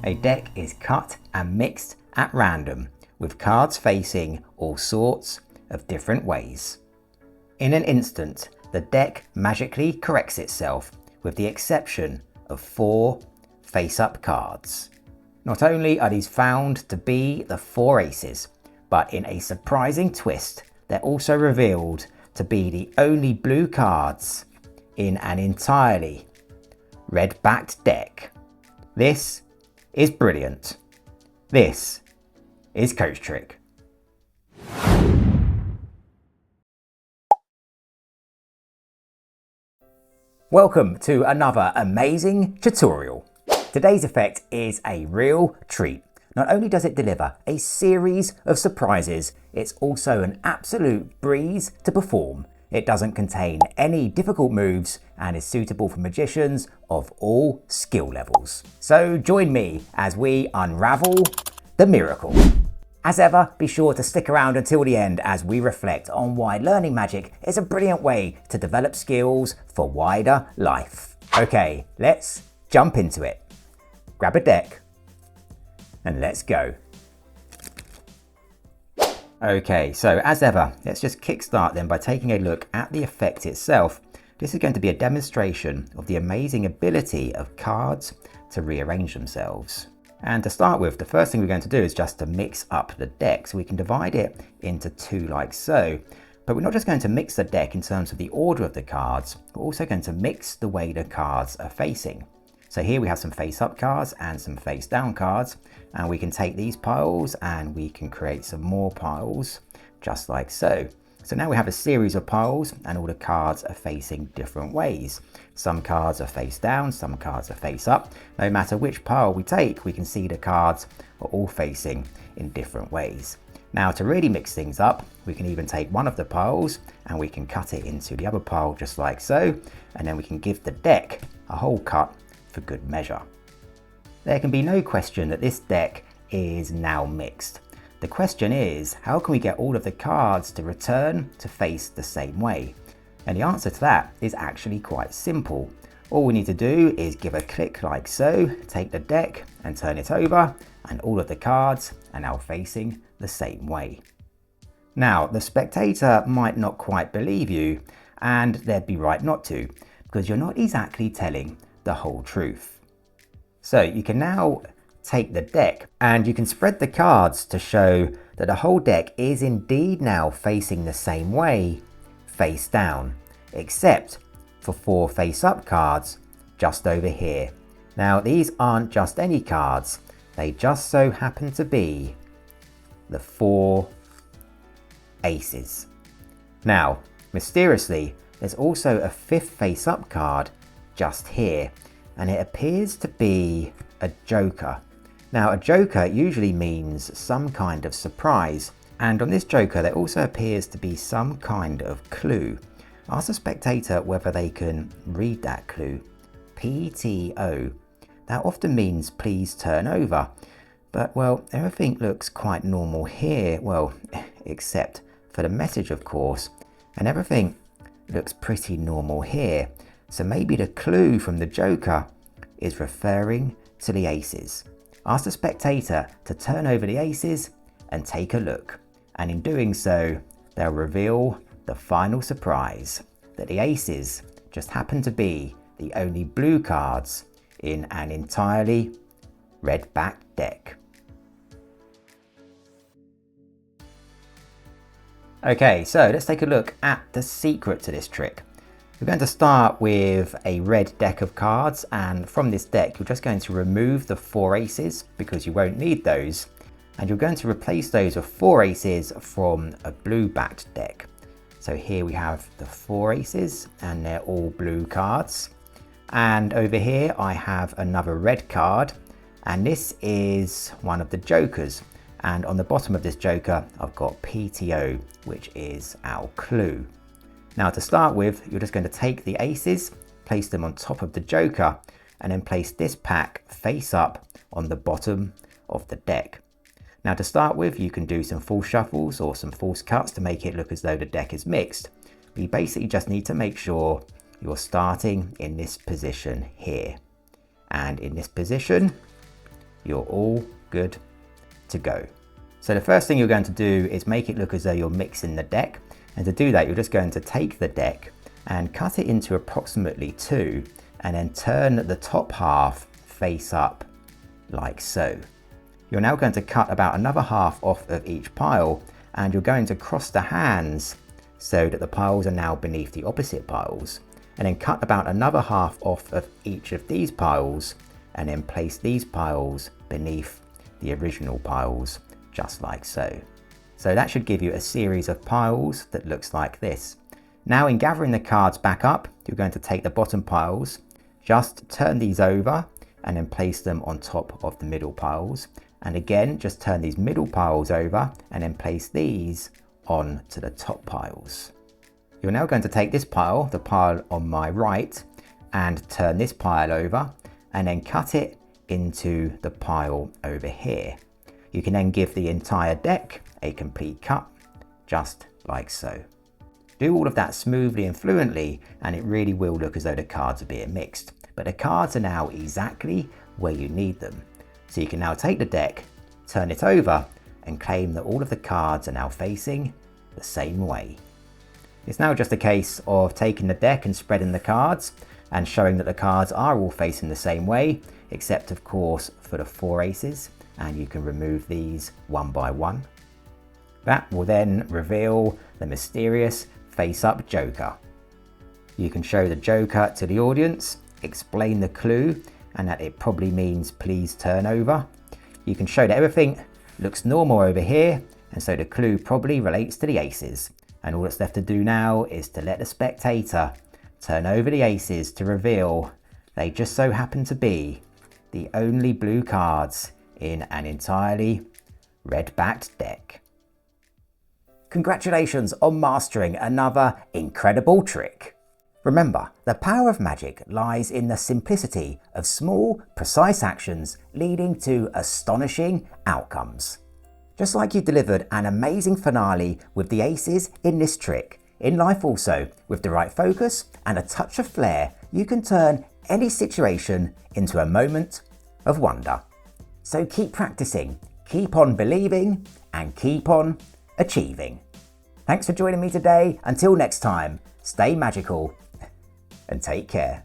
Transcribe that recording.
A deck is cut and mixed at random with cards facing all sorts of different ways. In an instant, the deck magically corrects itself with the exception of 4 face-up cards. Not only are these found to be the 4 aces, but in a surprising twist, they're also revealed to be the only blue cards in an entirely red-backed deck. This is brilliant. This is CoachTrick. Welcome to another amazing tutorial. Today's effect is a real treat. Not only does it deliver a series of surprises, it's also an absolute breeze to perform. It doesn't contain any difficult moves and is suitable for magicians of all skill levels. So join me as we unravel the miracle. As ever, be sure to stick around until the end as we reflect on why learning magic is a brilliant way to develop skills for wider life. Okay, let's jump into it. Grab a deck and let's go. Okay, so as ever, let's just kickstart then by taking a look at the effect itself. This is going to be a demonstration of the amazing ability of cards to rearrange themselves. And to start with, the first thing we're going to do is just to mix up the deck. So we can divide it into 2 like so. But we're not just going to mix the deck in terms of the order of the cards, we're also going to mix the way the cards are facing. So here we have some face-up cards and some face-down cards, and we can take these piles and we can create some more piles just like so. So now we have a series of piles and all the cards are facing different ways. Some cards are face down, some cards are face up. No matter which pile we take, we can see the cards are all facing in different ways. Now to really mix things up, we can even take one of the piles and we can cut it into the other pile just like so, and then we can give the deck a whole cut for good measure. There can be no question that this deck is now mixed. The question is, how can we get all of the cards to return to face the same way? And the answer to that is actually quite simple. All we need to do is give a click like so, take the deck and turn it over, and all of the cards are now facing the same way. Now, the spectator might not quite believe you, and they'd be right not to, because you're not exactly telling the whole truth. So you can now take the deck and you can spread the cards to show that the whole deck is indeed now facing the same way, face down, except for 4 face-up cards just over here. Now these aren't just any cards, they just so happen to be the 4 aces. Now, mysteriously, there's also a 5th face-up card just here, and it appears to be a joker. Now a joker usually means some kind of surprise, and on this joker there also appears to be some kind of clue. Ask the spectator whether they can read that clue. PTO. That often means please turn over, but well, everything looks quite normal here, well, except for the message of course, and everything looks pretty normal here. So maybe the clue from the joker is referring to the aces. Ask the spectator to turn over the aces and take a look. And in doing so, they'll reveal the final surprise, that the aces just happen to be the only blue cards in an entirely red-backed deck. Okay, so let's take a look at the secret to this trick. We're going to start with a red deck of cards, and from this deck you're just going to remove the 4 aces because you won't need those, and you're going to replace those with 4 aces from a blue backed deck. So here we have the 4 aces and they're all blue cards, and over here I have another red card, and this is one of the jokers, and on the bottom of this joker I've got PTO, which is our clue. Now to start with, you're just going to take the aces, place them on top of the joker, and then place this pack face up on the bottom of the deck. Now to start with, you can do some false shuffles or some false cuts to make it look as though the deck is mixed. But you basically just need to make sure you're starting in this position here. And in this position, you're all good to go. So the first thing you're going to do is make it look as though you're mixing the deck. And to do that, you're just going to take the deck and cut it into approximately 2, and then turn the top half face up like so. You're now going to cut about another half off of each pile, and you're going to cross the hands so that the piles are now beneath the opposite piles, and then cut about another half off of each of these piles, and then place these piles beneath the original piles, just like so. So that should give you a series of piles that looks like this. Now in gathering the cards back up, you're going to take the bottom piles, just turn these over, and then place them on top of the middle piles. And again, just turn these middle piles over and then place these on to the top piles. You're now going to take this pile, the pile on my right, and turn this pile over and then cut it into the pile over here. You can then give the entire deck a complete cut, just like so. Do all of that smoothly and fluently, and it really will look as though the cards are being mixed. But the cards are now exactly where you need them. So you can now take the deck, turn it over, and claim that all of the cards are now facing the same way. It's now just a case of taking the deck and spreading the cards, and showing that the cards are all facing the same way, except of course for the 4 aces, and you can remove these one by one. That will then reveal the mysterious face-up Joker. You can show the Joker to the audience, explain the clue, and that it probably means please turn over. You can show that everything looks normal over here, and so the clue probably relates to the aces. And all that's left to do now is to let the spectator turn over the aces to reveal they just so happen to be the only blue cards in an entirely red-backed deck. Congratulations on mastering another incredible trick. Remember, the power of magic lies in the simplicity of small, precise actions leading to astonishing outcomes. Just like you delivered an amazing finale with the aces in this trick, in life also, with the right focus and a touch of flair, you can turn any situation into a moment of wonder. So keep practicing, keep on believing, and keep on achieving. Thanks for joining me today. Until next time, stay magical and take care.